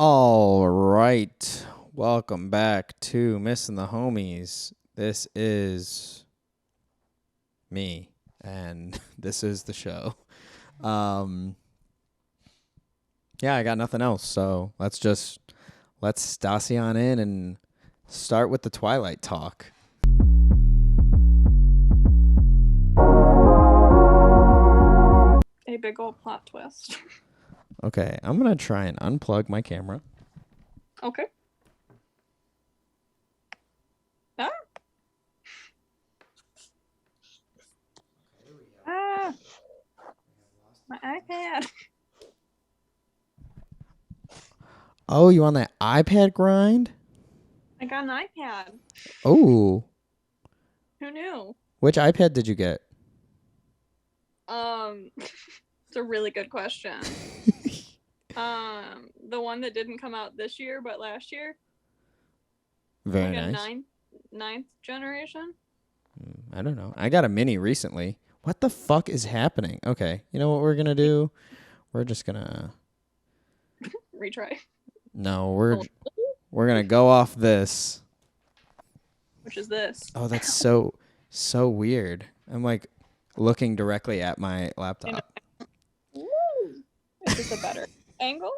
All right. Welcome back to Missing the Homies. This is me, and this is the show. Um, yeah, I got nothing else, so let's Stassi on in and start with the Twilight talk. A big old plot twist. Okay, I'm going to try and unplug my camera. Okay. Ah. Ah. My iPad. Oh, you on that iPad grind? I got an iPad. Oh. Who knew? Which iPad did you get? It's a really good question. The one that didn't come out this year, but last year. Very like nice. A ninth generation. I don't know. I got a mini recently. What the fuck is happening? Okay, you know what we're gonna do? We're just gonna retry. No, we're gonna go off this. Which is this? Oh, that's so weird. I'm like looking directly at my laptop. Woo! Is this a better angle?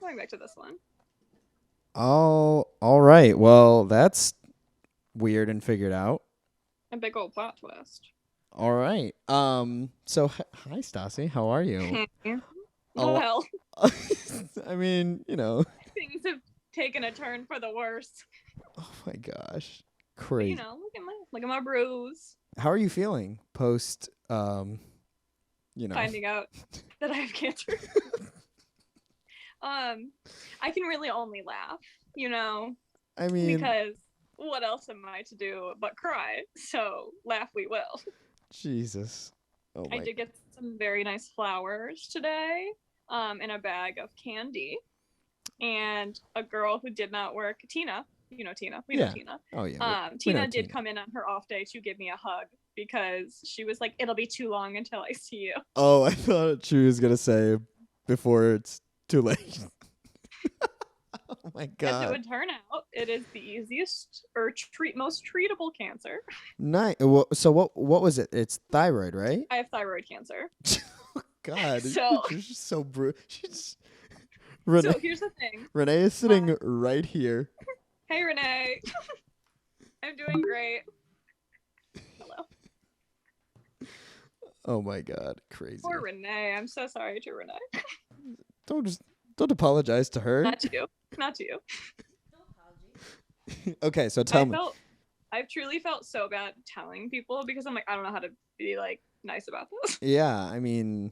Going back to this one. Oh, all right. Well, that's weird and figured out. A big old plot twist. All right. So hi, Stassi. How are you? Well, I mean, you know, things have taken a turn for the worse. Oh my gosh, crazy. But, look at my bruise. How are you feeling post? Finding out that I have cancer. I can really only laugh, I mean, because what else am I to do but cry? So laugh we will. Jesus. Oh my. I did get some very nice flowers today, in a bag of candy, and a girl who did not work, Tina. You know Tina. We know Tina. Oh yeah. Tina did come in on her off day to give me a hug because she was like, "It'll be too long until I see you." Oh, I thought she was gonna say before it's too late. Oh my god. As it would turn out, it is the easiest or most treatable cancer. Nice. So what was it? It's thyroid, right? I have thyroid cancer. God. So she's just so She's Renee, so here's the thing. Renee is sitting right here. Hey Renee. I'm doing great. Hello. Oh my god, crazy. Poor Renee. I'm so sorry to Renee. Don't apologize to her. Not to you. Not to you. No apology. Okay, so tell me. I've truly felt so bad telling people because I'm like, I don't know how to be like nice about this. Yeah, I mean,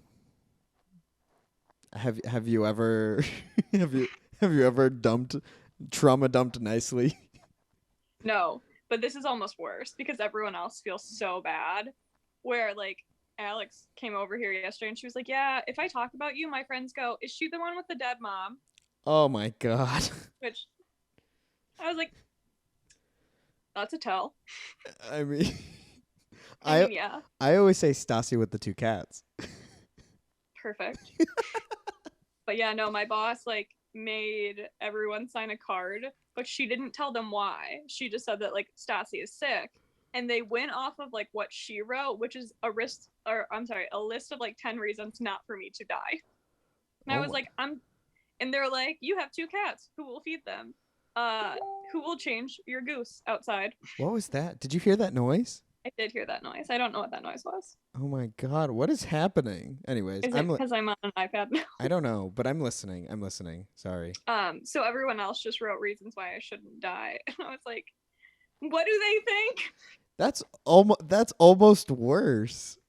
have you ever have you ever trauma dumped nicely? No, but this is almost worse because everyone else feels so bad. Where like Alex came over here yesterday and she was like, "Yeah, if I talk about you, my friends go, is she the one with the dead mom?" Oh my god. Which I was like, that's a tell. I mean, yeah. I always say Stassi with the two cats. Perfect. But yeah, no, my boss like made everyone sign a card, but she didn't tell them why. She just said that like Stassi is sick. And they went off of like what she wrote, which is a list of like 10 reasons not for me to die. And I was like, and they're like, you have two cats. Who will feed them? Who will change your goose outside? What was that? Did you hear that noise? I did hear that noise. I don't know what that noise was. Oh my god, what is happening? Anyways, is it because I'm on an iPad now? I don't know, but I'm listening. Sorry. So everyone else just wrote reasons why I shouldn't die. And I was like, what do they think? That's almost worse.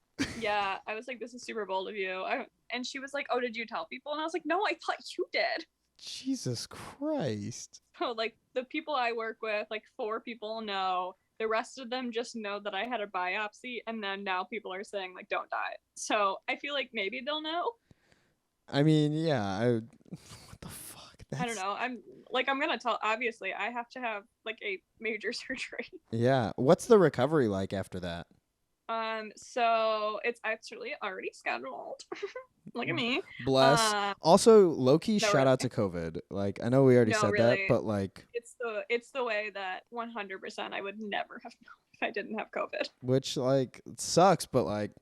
Yeah, I was like, this is super bold of you. And she was like, oh, did you tell people? And I was like, no, I thought you did. Jesus Christ. So like the people I work with, like 4 people know. The rest of them just know that I had a biopsy, and then now people are saying like, don't die. So I feel like maybe they'll know. I mean, yeah. What the fuck? I don't know. I'm gonna tell. Obviously, I have to have like a major surgery. Yeah. What's the recovery like after that? So it's actually already scheduled. Look at me. Bless. Also, low key, No, shout out really. to COVID. Like, I know we already No, said that, really. but like, It's the way that 100% I would never have known if I didn't have COVID. which like sucks, but like,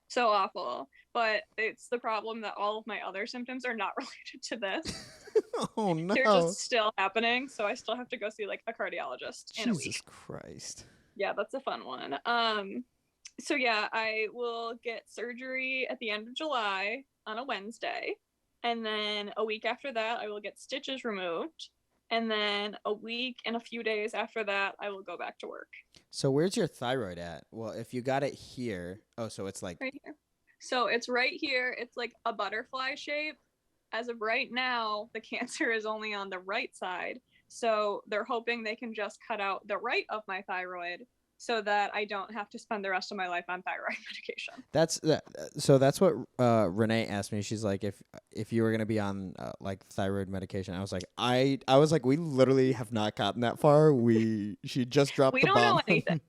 So awful. But it's the problem that all of my other symptoms are not related to this. oh They're no, just still happening, so I still have to go see like a cardiologist in a week. Jesus Christ. Yeah, that's a fun one. So yeah, I will get surgery at the end of July on a Wednesday, and then a week after that I will get stitches removed, and then a week and a few days after that I will go back to work. So where's your thyroid at? Well, if you got it here, oh, so it's like, Right here. So it's right here. It's like a butterfly shape. As of right now, the cancer is only on the right side. So they're hoping they can just cut out the right of my thyroid so that I don't have to spend the rest of my life on thyroid medication. that's that. So that's what Renee asked me. She's like, if you were gonna be on like thyroid medication, I was like, we literally have not gotten that far. She just dropped We the don't bomb. know anything.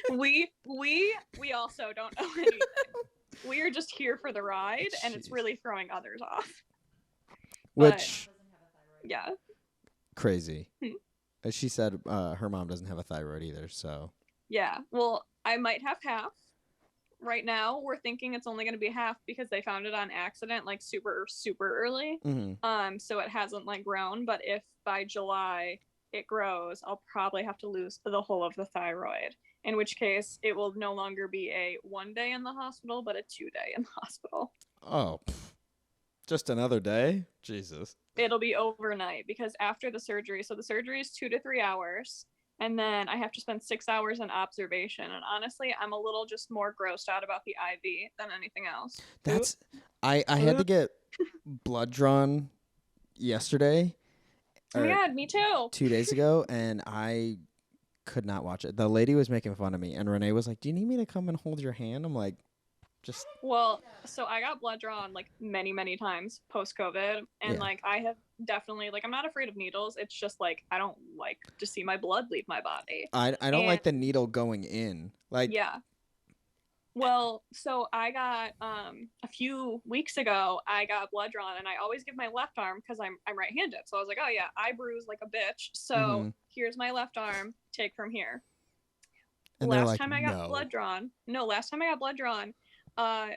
we also don't know anything. We are just here for the ride, and it's really throwing others off. Which, but, yeah, crazy. As she said, her mom doesn't have a thyroid either. So yeah. Well, I might have half. Right now, we're thinking it's only going to be half because they found it on accident, like super early. mm-hmm. So it hasn't like grown. But if by July it grows, I'll probably have to lose the whole of the thyroid. In which case, it will no longer be a 1 day in the hospital, but a 2 day in the hospital. Oh, just another day? Jesus. It'll be overnight because after the surgery, so the surgery is 2 to 3 hours, and then I have to spend 6 hours in observation. And honestly, I'm a little just more grossed out about the IV than anything else. I had to get blood drawn yesterday. Oh my God, me too. 2 days ago, and I could not watch it. The lady was making fun of me, and Renee was like, "Do you need me to come and hold your hand?" I'm like, just. Well, so I got blood drawn like many times post-COVID, and like I have definitely like I'm not afraid of needles. It's just like I don't like to see my blood leave my body. I don't like the needle going in. Like Well, so I got a few weeks ago I got blood drawn, and I always give my left arm because I'm right-handed. So I was like, oh yeah, I bruise like a bitch. So here's my left arm. Take from here. And last time I got blood drawn,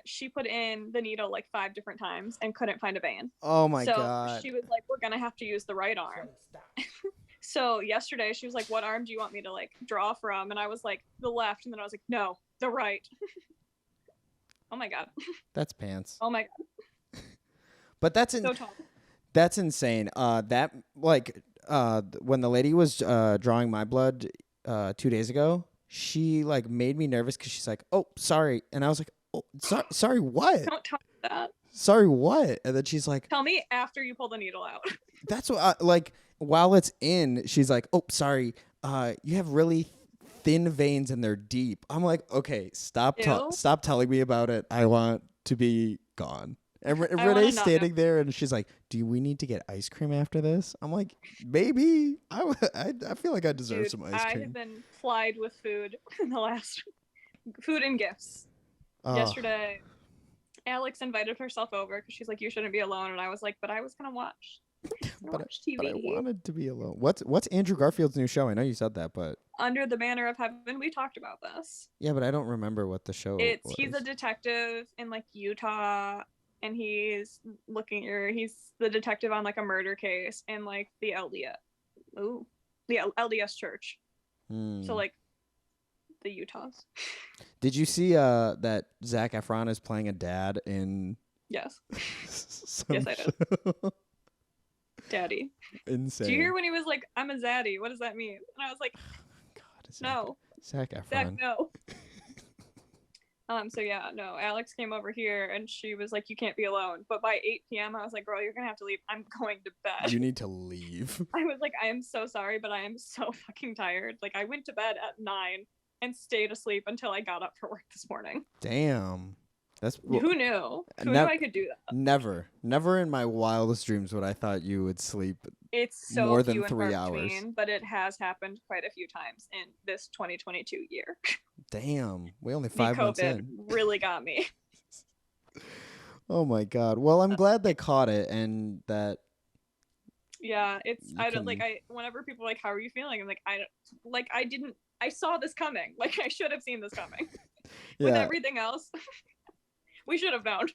she put in the needle like 5 different times and couldn't find a vein. Oh my God. So she was like, we're gonna have to use the right arm. So yesterday she was like, what arm do you want me to like draw from? And I was like, the left. And then I was like, no, the right. Oh my God. That's pants. Oh my God. But that's so tall. That's insane. That like when the lady was drawing my blood 2 days ago, she like made me nervous because she's like, "Oh, sorry," and I was like, "Oh, sorry, what?" Don't tell me that. Sorry, what? And then she's like, "Tell me after you pull the needle out." That's what like while it's in, she's like, "Oh, sorry, you have really thin veins and they're deep." I'm like, "Okay, stop telling me about it. I want to be gone." And Renee's standing there, and she's like, "Do we need to get ice cream after this?" I'm like, "Maybe." I feel like I deserve some ice cream. I have been plied with food in the last food and gifts. Yesterday, Alex invited herself over because she's like, "You shouldn't be alone," and I was like, "But I was gonna watch." Watch TV. But I wanted to be alone. What's Andrew Garfield's new show? I know you said that, but Under the Banner of Heaven. We talked about this. Yeah, but I don't remember what the show was. He's a detective in like Utah. And he's the detective on like a murder case in like the LDS church. So like the Utahs. Did you see that Zac Efron is playing a dad in? Yes. Yes, I did. Daddy. Insane. Do you hear when he was like, "I'm a zaddy"? What does that mean? And I was like, God, no. Zac Efron. Zac, no. So yeah, no, Alex came over here and she was like, "You can't be alone." But by 8 p.m. I was like, "Girl, you're gonna have to leave. I'm going to bed." You need to leave. I was like, "I am so sorry, but I am so fucking tired." Like I went to bed at 9 and stayed asleep until I got up for work this morning. Damn. Who knew? Who knew I could do that? Never in my wildest dreams would I thought you would sleep more than 3 hours. But it has happened quite a few times in this 2022 year. Damn, we only 5 months in. COVID really got me. Oh my god. Well, I'm glad they caught it and that Yeah, it's you I don't like can. I whenever people are like, how are you feeling? I'm like, I don't like I didn't I saw this coming. Like I should have seen this coming. With Yeah, everything else, we should have known.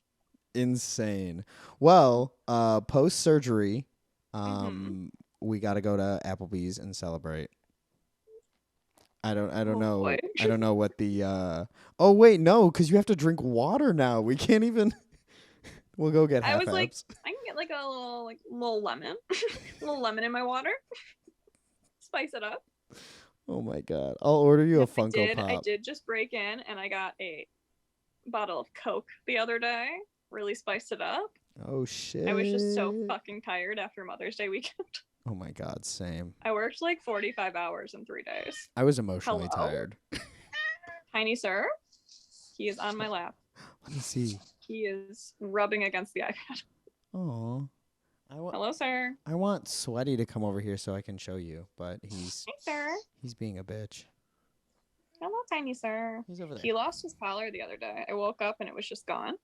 insane. Well, post surgery, Mm-hmm. we got to go to Applebee's and celebrate. I don't Oh boy. know. I don't know what the oh wait, no, cuz you have to drink water now. We can't even we'll go get I half was like, abs. I can get like a little lemon, a little lemon in my water, spice it up. Oh my god. I'll order you No, a Funko I Pop. did just break in and I got a bottle of Coke the other day. Really spiced it up. Oh I was just so shit. fucking tired after Mother's Day weekend. Oh my god, same. I worked like 45 hours in 3 days. I was emotionally Hello, tired. tiny sir. He is on my lap. Let me see. He is rubbing against the iPad. Oh. Hello, sir. I want Sweaty to come over here so I can show you, but Hey, sir. he's being a bitch. Hello, tiny sir. He's over there. He lost his collar the other day. I woke up and it was just gone.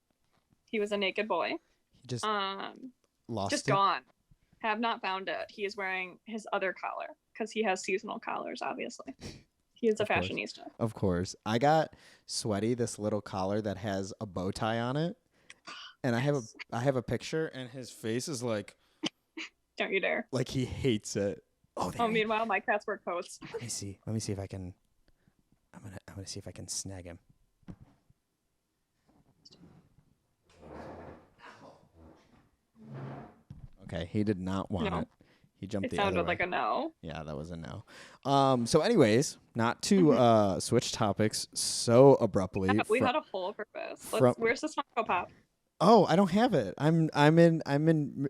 He was a naked boy. He just lost Just it. gone. Have not found it. He is wearing his other collar because he has seasonal collars, obviously. He is a Of course. fashionista. Of course. I got Sweaty this little collar that has a bow tie on it. And I have a picture and his face is Don't you dare. like he hates it. Oh, there Oh, meanwhile, my cats wear coats. Let me see. Let me see if I can I'm gonna see if I can snag him. Okay, he did not want No. it. He jumped It the other sounded way. like a no. Yeah, that was a no. So anyways, not to switch topics so abruptly. We had a whole purpose. from- Where's this Funko Pop? Oh, I don't have it. I'm in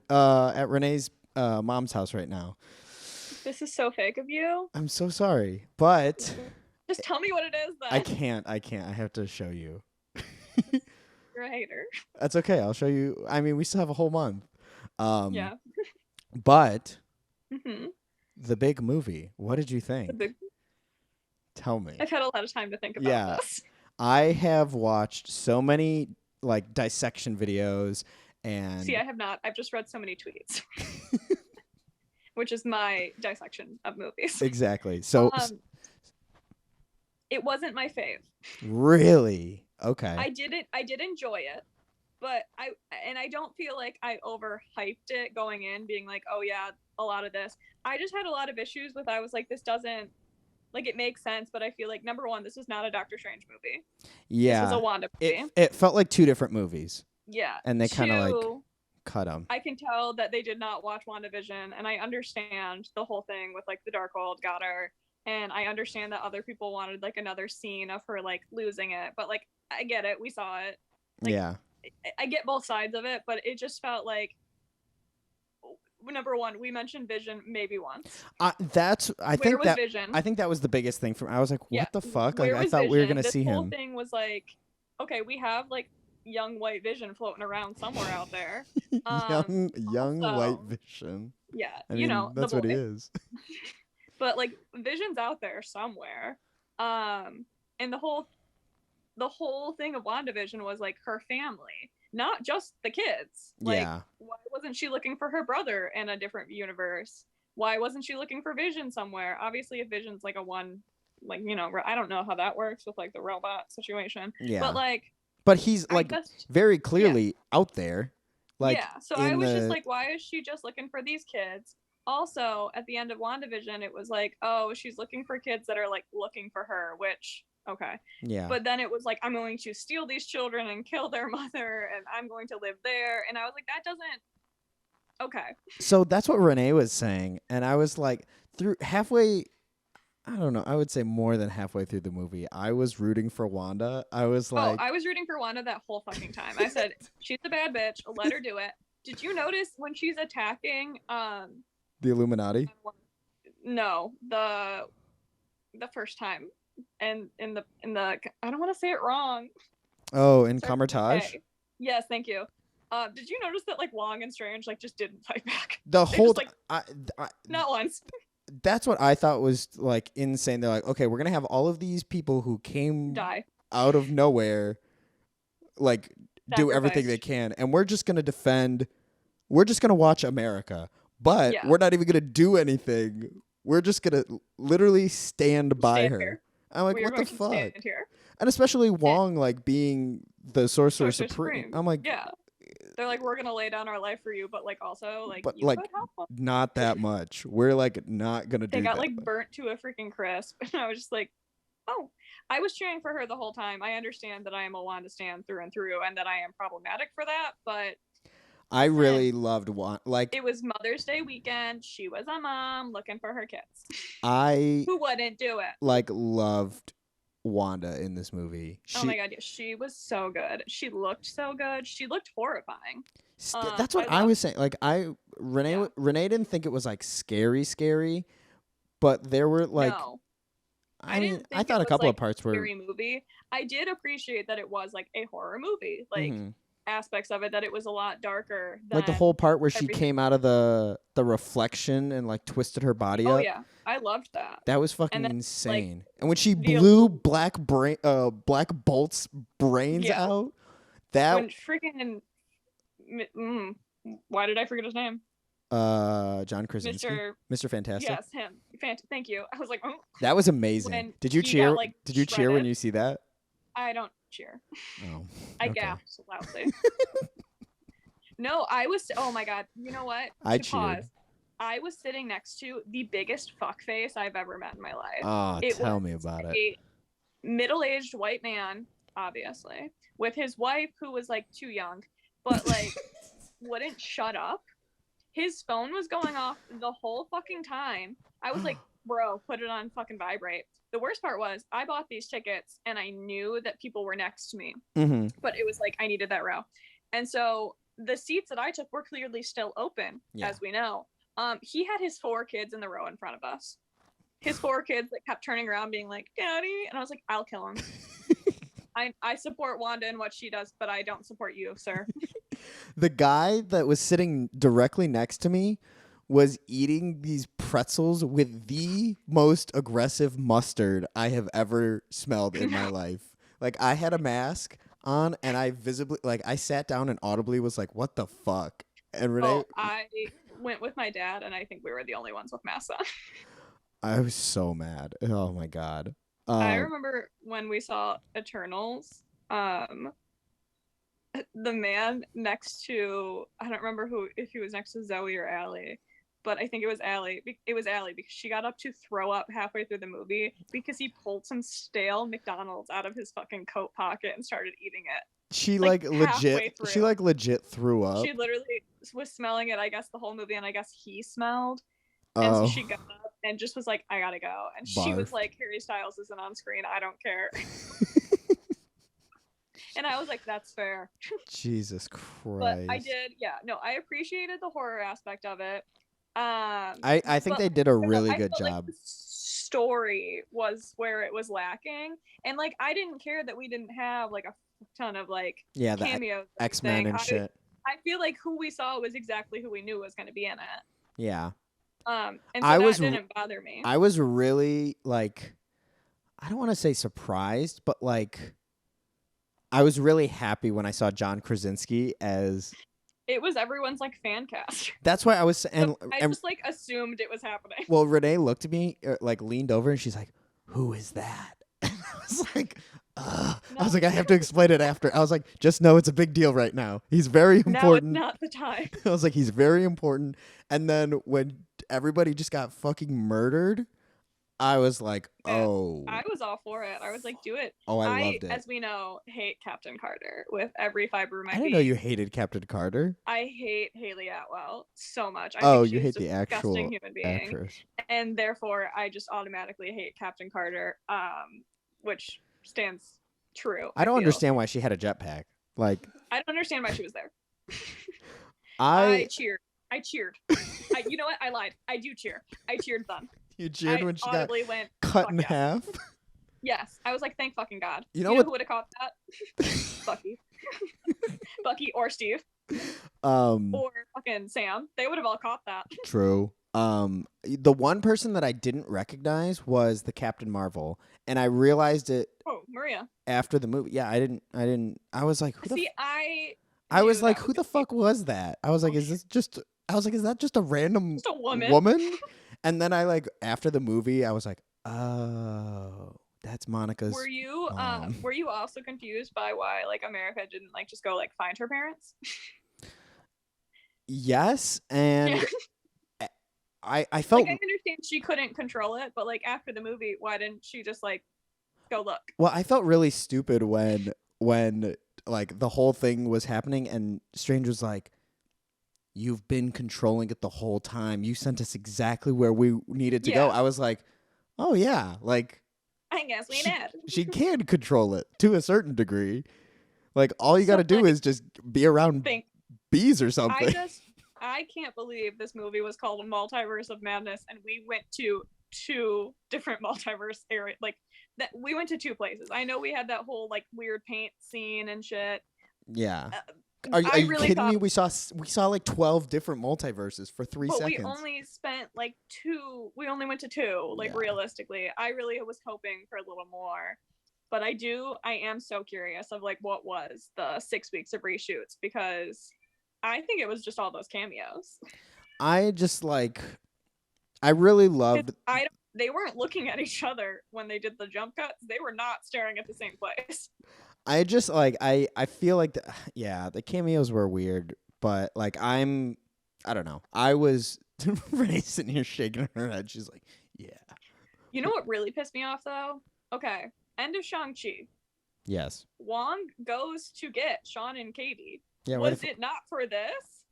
at Renee's mom's house right now. This is so fake of you. I'm so sorry, but Just tell me what it is then. I can't. I have to show you. You're a hater. That's okay. I'll show you. I mean, we still have a whole month. Yeah. But Mm-hmm. the big movie. What did you think? Tell me. I've had a lot of time to think about Yeah. this. I have watched so many like dissection videos and See, I have not. I've just read so many tweets, which is my dissection of movies. exactly. So It wasn't my fave. really? Okay. I did enjoy it, but I don't feel like I overhyped it going in, being like, oh yeah, a lot of this. I just had a lot of issues with. I was like, this doesn't like it makes sense, but I feel like number one, this is not a Doctor Strange movie. Yeah. This is a Wanda movie. It felt like two different movies. Yeah. And they kind of like Two, cut them. I can tell that they did not watch WandaVision, and I understand the whole thing with like the Darkhold got her, and I understand that other people wanted like another scene of her like losing it, but like I get it, we saw it. Like, Yeah. I get both sides of it, but it just felt like number one, we mentioned Vision maybe once. I think that Vision? I think that was the biggest thing from I was like, what Yeah. the fuck? Where Like I was thought we were Vision? gonna see This whole him. thing was like, okay, we have like young white Vision floating around somewhere out there. young also- white Vision. Yeah, I mean, you know, that's the what he boy. is. But like Vision's out there somewhere. And the whole thing of WandaVision was like her family, not just the kids. Like, Yeah. why wasn't she looking for her brother in a different universe? Why wasn't she looking for Vision somewhere? Obviously, if Vision's like a one, like, you know, I don't know how that works with like the robot situation. Yeah. But like, But he's I like just, very clearly out there. Like yeah. So I in was just the- like, why is she just looking for these kids? Also, at the end of WandaVision, it was like, oh, she's looking for kids that are like looking for her, which, okay. Yeah. But then it was like, I'm going to steal these children and kill their mother, and I'm going to live there. And I was like, that doesn't. Okay. So that's what Renee was saying, and I was like, through halfway. I don't know. I would say more than halfway through the movie, I was rooting for Wanda. I was like, I was rooting for Wanda that whole fucking time. I said, she's a bad bitch. Let her do it. Did you notice when she's attacking the Illuminati? No, the first time, and in the I don't want to say it wrong. Oh, in Starts with a Kamertage? K. Yes, thank you. Did you notice that like Wong and Strange like just didn't fight back? The They whole just, like, I, Not once. that's what I thought was like insane. They're like, okay, we're gonna have all of these people who came Die. out of nowhere, like do everything they Sacrificed. can, and we're just gonna defend. We're just gonna watch America, but Yeah. we're not even gonna do anything. We're just gonna literally stand by Stand her. here. I'm like, We are what the going to stand fuck? here. And especially And Wong like being the sorcerer Sorcerer supreme. Supreme. I'm like, Yeah. They're like, we're gonna lay down our life for you, but like also like but you like could help them. not that much. We're like not gonna They do got that. like burnt to a freaking crisp, and I was just like, oh, I was cheering for her the whole time. I understand that I am a Wanda stan through and through, and that I am problematic for that, but I listen, really loved Wong. Like it was Mother's Day weekend. She was a mom looking for her kids. I Who wouldn't do it? like loved Wanda in this movie. Oh my god, yeah, she was so good. She looked so good. She looked horrifying. That's what I I love. was saying. Like Yeah. Renee didn't think it was like scary, but there were like No, I I mean didn't I think it thought a was couple like of parts a were scary movie. I did appreciate that it was like a horror movie. Like mhm. aspects of it, that it was a lot darker Like the whole than part where she everything. came out of the reflection and like twisted her body Oh up. yeah, I loved that. That was And fucking then like insane. And when she the blew Black Bolt's brains yeah, out, that when freaking mm, why did I forget his name? John Krasinski, Mr. Mr. Fantastic. Yes, him. Thank you. I was like, oh. That was amazing. When Did you he cheer? got, like, Did you cheer when shredded. you see that? I don't cheer. Oh, I okay. gasped loudly. No, I was. Oh my god. You know what? I To cheered. pause. I was sitting next to the biggest fuckface I've ever met in my life. Oh, It tell was me about it. a middle-aged white man, obviously, with his wife who was like too young, but like wouldn't shut up. His phone was going off the whole fucking time. I was like, bro, put it on fucking vibrate. The worst part was I bought these tickets and I knew that people were next to me, Mm-hmm. but it was like I needed that row. And so the seats that I took were clearly still open, Yeah. as we know. He had his 4 kids in the row in front of us. His 4 kids that kept turning around being like, Daddy. And I was like, I'll kill him. I support Wanda and what she does, but I don't support you, sir. The guy that was sitting directly next to me was eating these pretzels with the most aggressive mustard I have ever smelled in my life. Like I had a mask on and I visibly like I sat down and audibly was like, what the fuck? And Renee Oh, I went with my dad and I think we were the only ones with masks on. I was so mad. Oh my god. I remember when we saw Eternals, the man next to, I don't remember if he was next to Zoe or Allie, but I think it was Allie. It was Allie because she got up to throw up halfway through the movie because he pulled some stale McDonald's out of his fucking coat pocket and started eating it. She like, legit through. she like legit threw up. She literally was smelling it, I guess, the whole movie, and I guess he smelled. And so she got up and just was like, I gotta go. And she was like, Harry Styles isn't on screen. I don't care. And I was like, that's fair. Jesus Christ. But I did, yeah. No, I appreciated the horror aspect of it. I think they did a really good job. Like the story was where it was lacking. And like I didn't care that we didn't have like a ton of like cameos. X-Men and shit. I feel like who we saw was exactly who we knew was gonna be in it. Yeah. And so that didn't bother me. I was really like, I don't want to say surprised, but like, I was really happy when I saw John Krasinski as. It was everyone's like fan cast. That's why I was, and I just like assumed it was happening. Well, Renee looked at me, like leaned over, and she's like, "Who is that?" And I was like, I was like, I have to explain it after. I was like, just know it's a big deal right now. He's very important. Now it's not the time. I was like, he's very important. And then when everybody just got fucking murdered, I was like, oh. I was all for it. I was like, do it. Oh, I loved it. As we know, hate Captain Carter with every fiber of my being. I didn't know you hated Captain Carter. I hate Haley Atwell so much. I think you hate the actual human being. Actress. And therefore, I just automatically hate Captain Carter, which stands true. I don't understand why she had a jetpack. Like, I don't understand why she was there. I cheered. You know what? I lied. I do cheer. I cheered then. You cheered when she got went, cut in half? Yes. I was like, thank fucking God. You know who would have caught that? Bucky. Bucky or Steve. Or fucking Sam. They would have all caught that. True. The one person that I didn't recognize was the Captain Marvel. And I realized it Maria. After the movie. Yeah, I didn't. I was like, See, I I was knew like, that who was the gonna be fuck was that? I was like, is this just? I was like, is that just a random just a woman. woman? And then I like after the movie, I was like, oh, that's Monica's mom. Were you also confused by why like America didn't like just go like find her parents? Yes, Yeah. and I Like felt I understand she couldn't control it, but like after the movie, why didn't she just like go look? well, I felt really stupid when like the whole thing was happening and Strange was like, you've been controlling it the whole time. You sent us exactly where we needed to go. Yeah. I was like, oh yeah, like I guess we she, did. she can control it to a certain degree. Like all you got to So, do like, is just be around think bees or something. I can't believe this movie was called Multiverse of Madness and we went to two different multiverse area like that we went to two places. I know we had that whole like weird paint scene and shit. Yeah. Are I you really kidding me? thought, We saw like 12 different multiverses for 3 but seconds. we only spent like two. We only went to two. Like Yeah. realistically, I really was hoping for a little more. But I am so curious of like what was the 6 weeks of reshoots because I think it was just all those cameos. I just like I really loved They weren't looking at each other when they did the jump cuts. They were not staring at the same place. I just like I feel like yeah, the cameos were weird, but like I don't know. I was Renee sitting here shaking her head. She's like, yeah. You know what really pissed me off though? Okay, end of Shang-Chi. Yes. Wong goes to get Sean and Katie. Yeah. Was it not for this?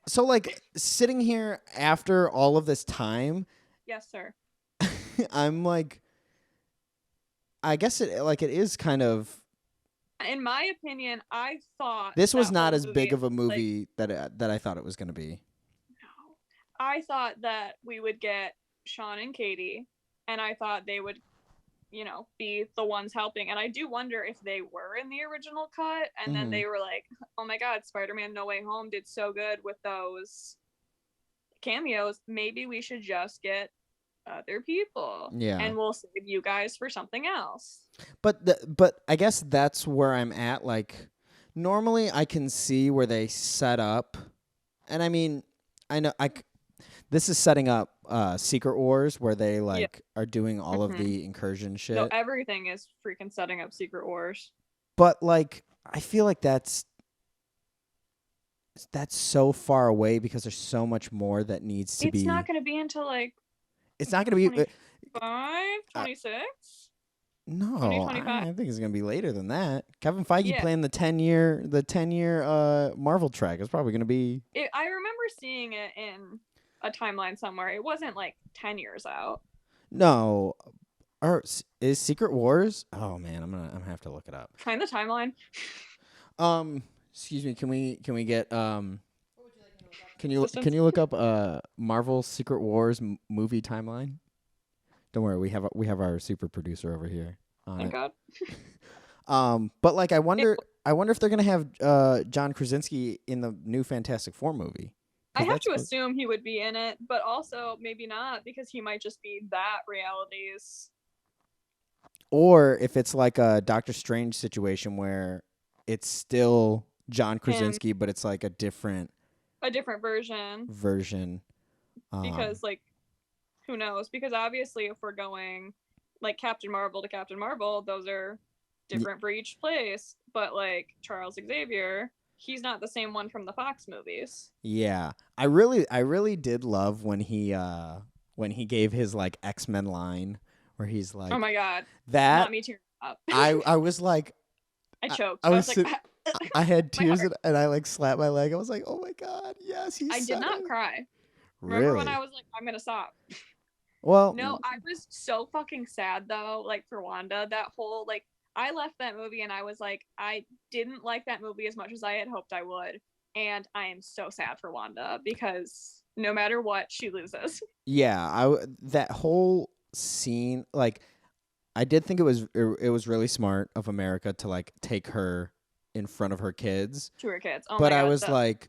So like sitting here after all of this time, Yes, sir. I'm like, I guess it is kind of. In my opinion, I thought This was not as movie, big of a movie like, that I thought it was going to be. No, I thought that we would get Sean and Katie, and I thought they would, be the ones helping. And I do wonder if they were in the original cut, and then they were like, "Oh my God, Spider-Man: No Way Home did so good with those cameos. Maybe we should just get other people, and we'll save you guys for something else." But I guess that's where I'm at. Like, normally I can see where they set up, and I mean, I know this is setting up Secret Wars where they are doing all of the incursion shit. No, everything is freaking setting up Secret Wars. But like, I feel like that's so far away because there's so much more that needs to be. It's not going to be until like. It's not going to be 26? No, I think it's going to be later than that. Kevin Feige planned the 10-year Marvel track. It's probably going to be. I remember seeing it in a timeline somewhere. It wasn't like 10 years out. No. Or is Secret Wars? Oh man, I'm gonna have to look it up. Find the timeline. Excuse me. Can we get Can you look up Marvel Secret Wars movie timeline? Don't worry, we have our super producer over here. Thank God. But like I wonder if they're gonna have John Krasinski in the new Fantastic Four movie. I have to assume he would be in it, but also maybe not because he might just be that reality's. Or if it's like a Doctor Strange situation where it's still John Krasinski, but it's like a different version. Because like, who knows? Because obviously, if we're going like Captain Marvel to Captain Marvel, those are different for each place. But like Charles Xavier, he's not the same one from the Fox movies. Yeah, I really did love when he gave his like X-Men line where he's like, "Oh my God, that not me tearing up." I was like, I choked. I was like, I had tears and I like slapped my leg. I was like, oh my God, yes, I did not cry. Really? Remember when I was like, I'm gonna stop. Well, no, I was so fucking sad though. Like for Wanda, that whole like. I left that movie and I was like, I didn't like that movie as much as I had hoped I would. And I am so sad for Wanda because no matter what, she loses. Yeah, that whole scene, like, I did think it was really smart of America to like take her in front of her kids. To her kids. Oh but my God, I was like,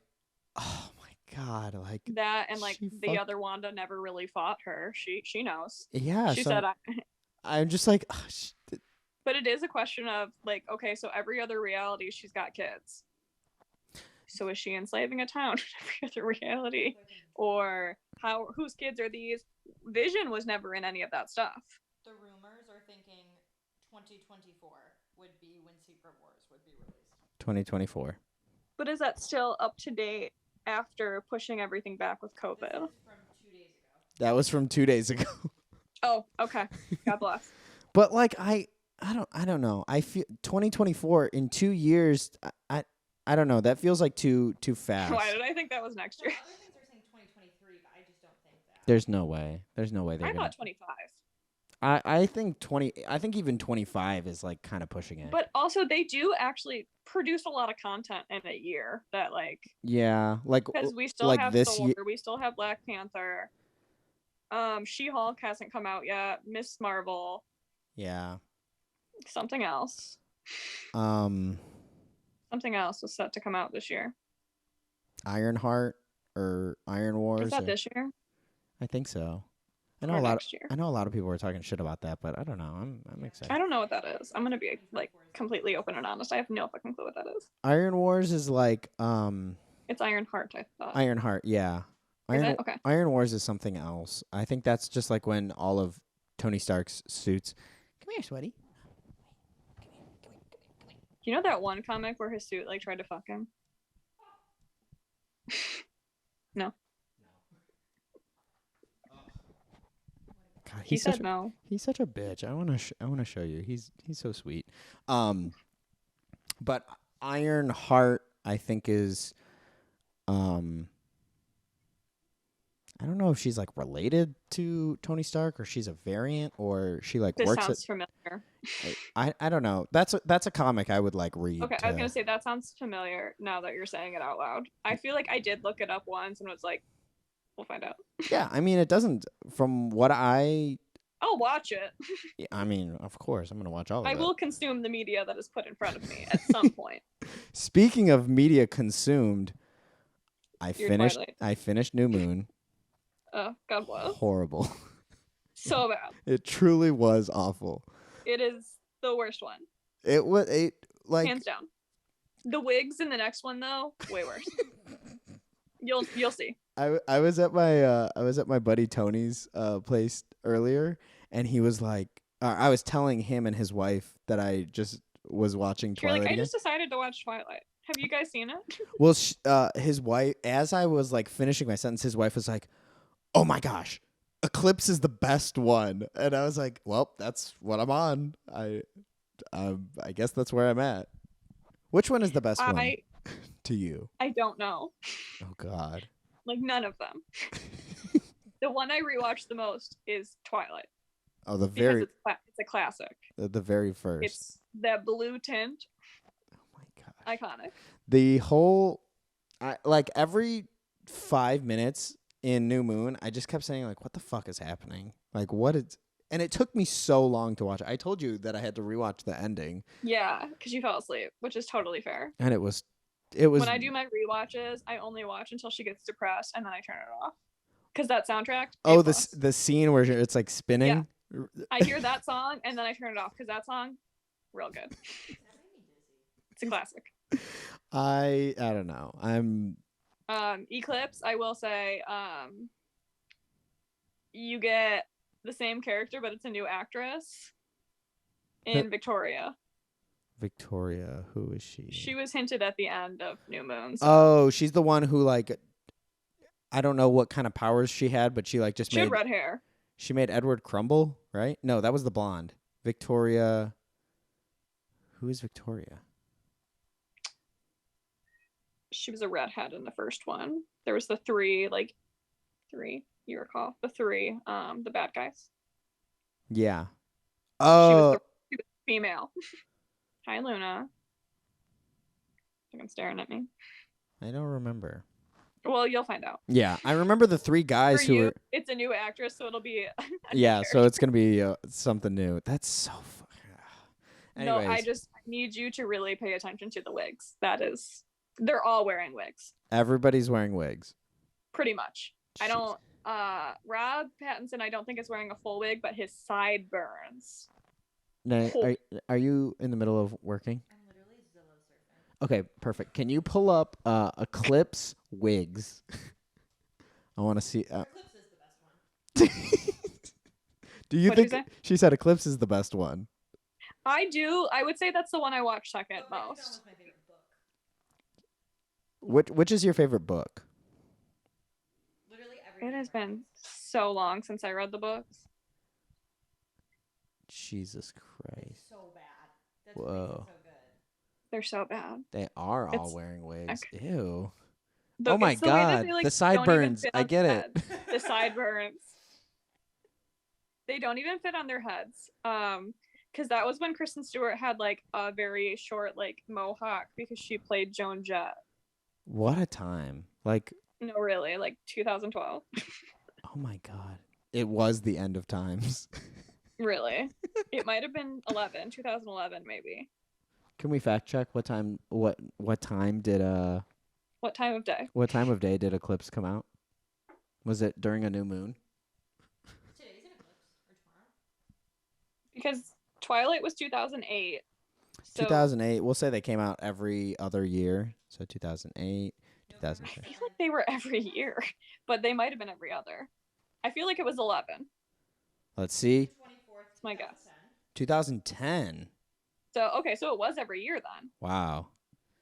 oh my God, like that and like the other Wanda never really fought her. She knows. Yeah, she said I'm just like. Oh, But it is a question of like, okay, so every other reality she's got kids. So is she enslaving a town in every other reality? Or whose kids are these? Vision was never in any of that stuff. The rumors are thinking 2024 would be when Secret Wars would be released. 2024. But is that still up to date after pushing everything back with COVID? This is from 2 days ago. That was from 2 days ago. Oh, okay. God bless. But like I don't know. I feel 2024 in 2 years. I don't know. That feels like too fast. Why did I think that was next year? Other things are saying 2023, but I just don't think that. There's no way. There's no way they're I gonna. thought 25. I think 20. I think even 25 is like kind of pushing it. But also, they do actually produce a lot of content in a year that like. Yeah, like because we still like have this Thor, year. we still have Black Panther. She-Hulk hasn't come out yet. Miss Marvel. Yeah. Something else. Something else was set to come out this year. Ironheart or Iron Wars. Is that this year? I think so. I know a lot of people were talking shit about that, but I don't know. I'm excited. I don't know what that is. I'm gonna be like completely open and honest. I have no fucking clue what that is. Iron Wars is like It's Ironheart, I thought. Ironheart, yeah. Okay. Iron Wars is something else. I think that's just like when all of Tony Stark's suits. Come here, sweaty. You know that one comic where his suit like tried to fuck him? No. God, he said no. He's such a bitch. I wanna show you. He's so sweet. But Ironheart, I think is I don't know if she's like related to Tony Stark or she's a variant or she like this works. Sounds familiar. I don't know. That's a comic I would like read. Okay, I was gonna say that sounds familiar now that you're saying it out loud. I feel like I did look it up once and was like, we'll find out. Yeah, I mean it doesn't. From what I'll watch it. I mean, of course, I'm gonna watch all of it. I will consume the media that is put in front of me at some point. Speaking of media consumed, I finished Twilight. New Moon. Oh, God bless. Horrible. So bad. It truly was awful. It is the worst one. It was like hands down. The wigs in the next one though, way worse. You'll see. I was at my buddy Tony's place earlier, and he was like, I was telling him and his wife that I just was watching Twilight. You're like, I just decided to watch Twilight. Have you guys seen it? Well, his wife, as I was like finishing my sentence, his wife was like, "Oh my gosh, Eclipse is the best one," and I was like, "Well, that's what I'm on. I guess that's where I'm at." Which one is the best one to you? I don't know. Oh God. Like none of them. The one I rewatched the most is Twilight. Oh, it's a classic. The very first. It's that blue tint. Oh my God. Iconic. The whole, like every 5 minutes in New Moon, I just kept saying like, "What the fuck is happening? Like, what is?" And it took me so long to watch it. I told you that I had to rewatch the ending. Yeah, because you fell asleep, which is totally fair. And it was. When I do my rewatches, I only watch until she gets depressed, and then I turn it off. Because that soundtrack. Oh, the scene where it's like spinning. Yeah. I hear that song, and then I turn it off because that song, real good. It's a classic. I don't know. I'm. Eclipse, I will say, you get the same character, but it's a new actress in Victoria. Victoria, who is she? She was hinted at the end of New Moon. So. Oh, she's the one who like, I don't know what kind of powers she had, but she like just made had red hair. She made Edward crumble, right? No, that was the blonde. Victoria. Who is Victoria? She was a redhead in the first one. There was the three, you recall the three, the bad guys. Yeah. Oh. She was female. Hi, Luna. I think I'm staring at me. I don't remember. Well, you'll find out. Yeah, I remember the three guys who were. It's a new actress, so it'll be. Yeah, so it's gonna be something new. That's so. No, I need you to really pay attention to the wigs. They're all wearing wigs. Everybody's wearing wigs. Pretty much. Jeez. I don't. Rob Pattinson, I don't think is wearing a full wig, but his sideburns Now, are you in the middle of working? I'm literally Zillow surfing. Okay, perfect. Can you pull up Eclipse wigs? I want to see. Eclipse is the best one. Do you What'd you think say? she said Eclipse is the best one? I do. I would say that's the one I watch second But Break It Down most. was my favorite book. Which is your favorite book? Literally everything. It has Break been so long since I read the books. Jesus It's Christ. so bad. That's what Whoa. makes it so good. They're so bad. They are all It's- wearing wigs. okay. Ew. The, Oh my it's the way that God. they, like, The don't even sideburns. fit I on get their it. heads. The sideburns. They don't even fit on their heads. Because that was when Kristen Stewart had like a very short like mohawk because she played Joan Jett. What a time. Like, No, really, like 2012. oh my God. It was the end of times. Really, it might have been 2011 maybe. Can we fact check what time what time did What time of day? what time of day did Eclipse come out? Was it during a new moon? Today's an eclipse or tomorrow? Because Twilight was 2008. So 2008. We'll say they came out every other year. So 2008, November 2010. I feel like they were every year, but they might have been every other. I feel like it was 11. Let's see. 24th. That's my guess. 2010. So okay, so it was every year then. Wow.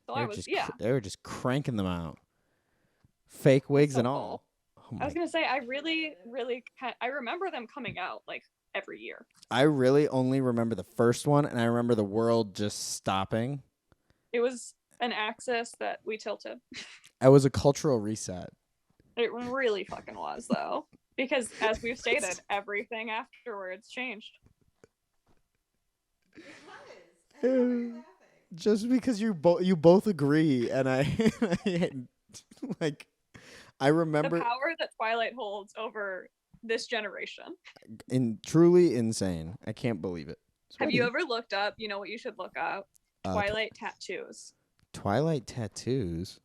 So I was They were just cranking them out. Fake wigs so and cool. all. Oh I was my. gonna say I really I remember them coming out like every year. I really only remember the first one, and I remember the world just stopping. It was an axis that we tilted. It was a cultural reset. It really fucking was though, because as we've stated, everything afterwards changed. It was. I don't know why you're laughing. Just because you both agree, and I like, I remember The power that Twilight holds over this generation. truly insane. I can't believe it. Have you ever looked up? You know what you should look up? Uh, Twilight tattoos. Twilight tattoos?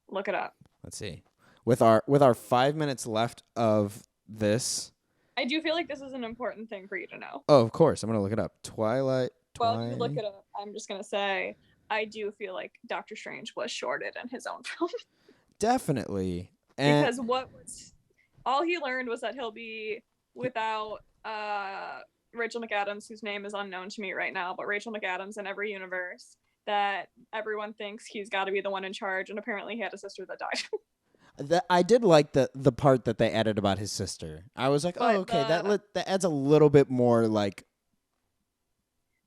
Look it up. Let's see. With our 5 minutes left of this. I do feel like this is an important thing for you to know. Oh, of course. I'm gonna look it up. Twilight. Well, if you look it up, I'm just gonna say I do feel like Doctor Strange was shorted in his own film. Definitely. And Because all he learned was that he'll be without Rachel McAdams, whose name is unknown to me right now, but Rachel McAdams in every universe that everyone thinks he's got to be the one in charge, and apparently he had a sister that died. I did like the part that they added about his sister. I was like, But oh, okay, that adds a little bit more like.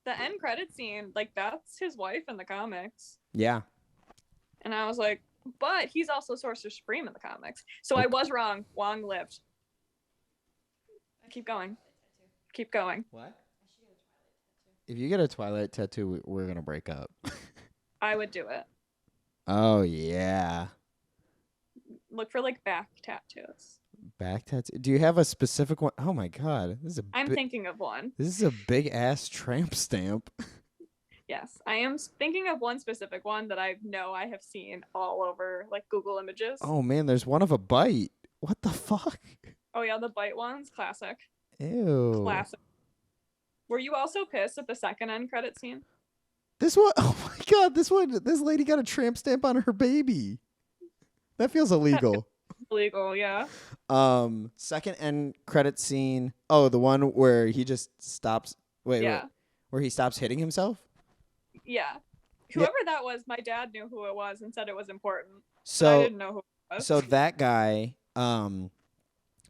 The end credit scene, like that's his wife in the comics, Yeah. and I was like, but he's also Sorcerer Supreme in the comics, so I was wrong. Wong lived. Keep going. Keep going. What? If you get a Twilight tattoo, we're gonna break up. I would do it. Oh yeah. Look for like back tattoos. Back tattoo. Do you have a specific one? Oh my God, this is I'm thinking of one. This is a big ass tramp stamp. Yes, I am thinking of one specific one that I know I have seen all over like Google Images. Oh man, there's one of a bite. What the fuck? Oh yeah, the bite ones, classic. Ew. Classic. Were you also pissed at the second end credit scene? This one. Oh my God, this one. This lady got a tramp stamp on her baby. That feels illegal. Illegal, yeah. Second end credit scene. Oh, the one where he just stops. Wait. Where he stops hitting himself. Yeah. Whoever that was, my dad knew who it was and said it was important. So I didn't know who it was. So that guy,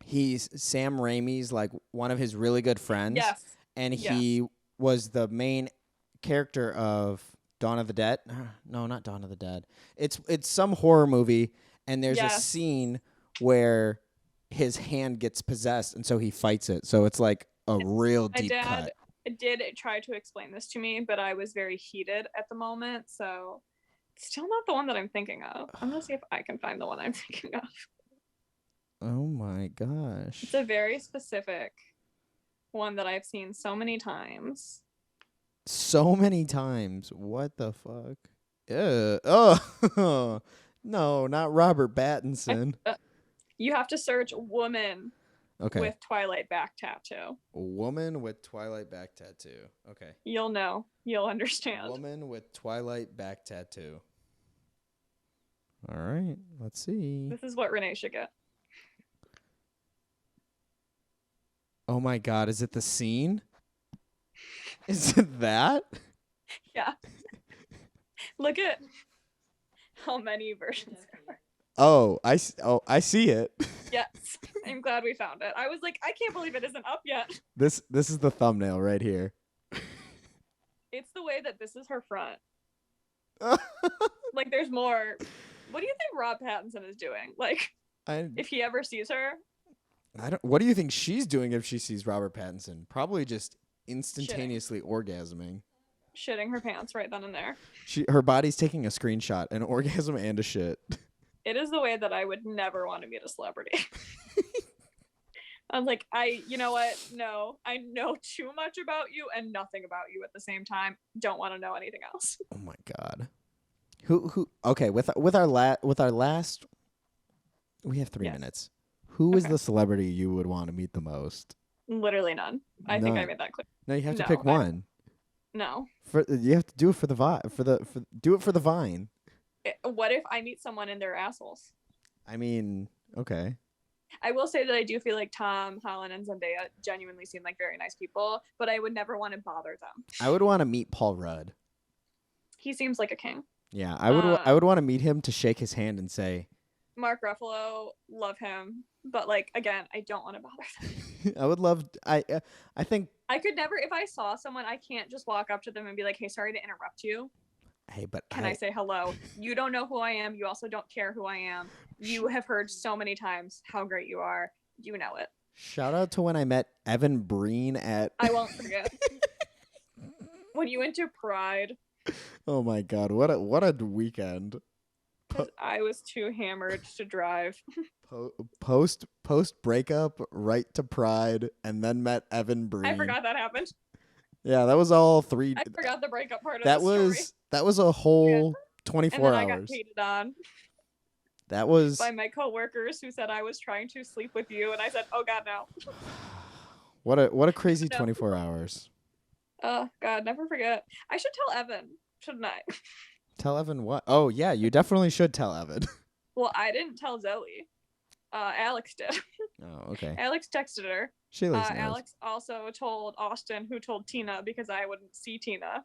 he's Sam Raimi's like one of his really good friends. Yes. And he was the main character of Dawn of the Dead. No, not Dawn of the Dead. It's some horror movie, and there's a scene where his hand gets possessed, and so he fights it. So it's like a real deep cut. Did try to explain this to me, but I was very heated at the moment, so it's still not the one that I'm thinking of. I'm gonna see if I can find the one I'm thinking of. Oh my gosh. It's a very specific one that I've seen so many times. So many times. What the fuck? Oh no, not Robert Pattinson. You have to search woman Okay. with Twilight back tattoo. A woman with Twilight back tattoo. Okay. You'll know. You'll understand. Woman with Twilight back tattoo. All right. Let's see. This is what Renee should get. Oh my God. Is it the scene? Is it that? Yeah. Look at how many versions there are. Oh, I see it. Yes. I'm glad we found it. I was like, I can't believe it isn't up yet. This is the thumbnail right here. It's the way that this is her front. Like, there's more. What do you think Rob Pattinson is doing? Like, if he ever sees her? What do you think she's doing if she sees Robert Pattinson? Probably just instantaneously orgasming. Shitting her pants right then and there. Her body's taking a screenshot, an orgasm and a shit. It is the way that I would never want to meet a celebrity. I'm like, you know what? No, I know too much about you and nothing about you at the same time. Don't want to know anything else. Oh my God. Who? Okay, with our last, we have 3 minutes. Who is the celebrity you would want to meet the most? Literally none. I think I made that clear. No, you have to pick one. No. You have to do it for the do it for the Vine. What if I meet someone and they're assholes? I mean, okay. I will say that I do feel like Tom Holland and Zendaya genuinely seem like very nice people, but I would never want to bother them. I would want to meet Paul Rudd. He seems like a king. Yeah, I would want to meet him to shake his hand and say, Mark Ruffalo, love him, but like again, I don't want to bother them. I would love. I think I could never. If I saw someone, I can't just walk up to them and be like, "Hey, sorry to interrupt you. Hey, but can I say hello? You don't know who I am. You also don't care who I am. You have heard so many times how great you are. You know it." Shout out to when I met Evan Breen at. I won't forget. When you went to Pride. Oh my God! What a weekend. I was too hammered to drive. Post breakup, right to Pride, and then met Evan Breen. I forgot that happened. Yeah, that was all 3. I forgot the breakup part of that the was story. That was a whole 24 and then hours. I got hated on. That was by my coworkers who said I was trying to sleep with you, and I said, "Oh God, no." What a crazy 24 hours. Oh God, never forget. I should tell Evan, shouldn't I? Tell Evan what? Oh yeah, you definitely should tell Evan. Well, I didn't tell Zoe. Alex did. Oh, okay. Alex texted her. She knows. Alex also told Austin, who told Tina because I wouldn't see Tina.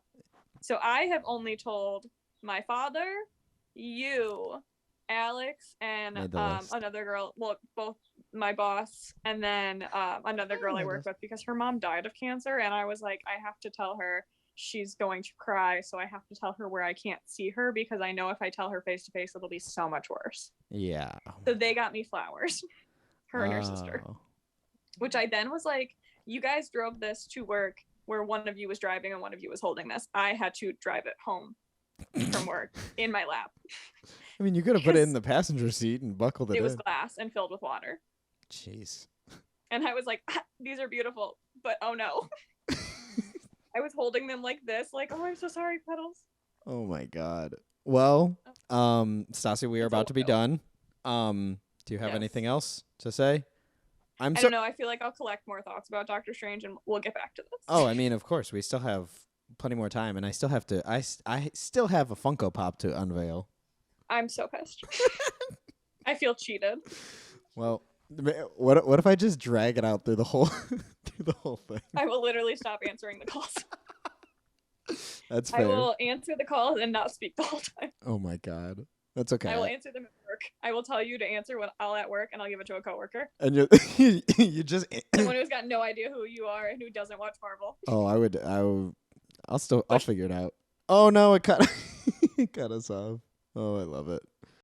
So I have only told my father, you, Alex, and another girl. Well, both my boss and then another girl I work with because her mom died of cancer, and I was like, I have to tell her. She's going to cry, so I have to tell her where I can't see her because I know if I tell her face to face, it'll be so much worse. Yeah. So they got me flowers, her and her sister, which I then was like, you guys drove this to work where one of you was driving and one of you was holding this. I had to drive it home from work in my lap. I mean, you could have put it in the passenger seat and buckled it in. It was glass and filled with water. Jeez. And I was like, these are beautiful, but oh no. I was holding them like this, like, oh, I'm so sorry, Petals. Oh my God. Well, Stassi, we are about to be done. Do you have anything else to say? I don't know. I feel like I'll collect more thoughts about Doctor Strange, and we'll get back to this. Oh, I mean, of course, we still have plenty more time, and I still have to. I still have a Funko Pop to unveil. I'm so pissed. I feel cheated. Well, what if I just drag it out through the whole thing? I will literally stop answering the calls. That's fair. I will answer the calls and not speak the whole time. Oh my God. That's okay. I will answer them at work. I will tell you to answer when I'll at work, and I'll give it to a coworker. And you just someone who's got no idea who you are and who doesn't watch Marvel. Oh, I'll figure it out. Oh no, it cut us off. Oh, I love it.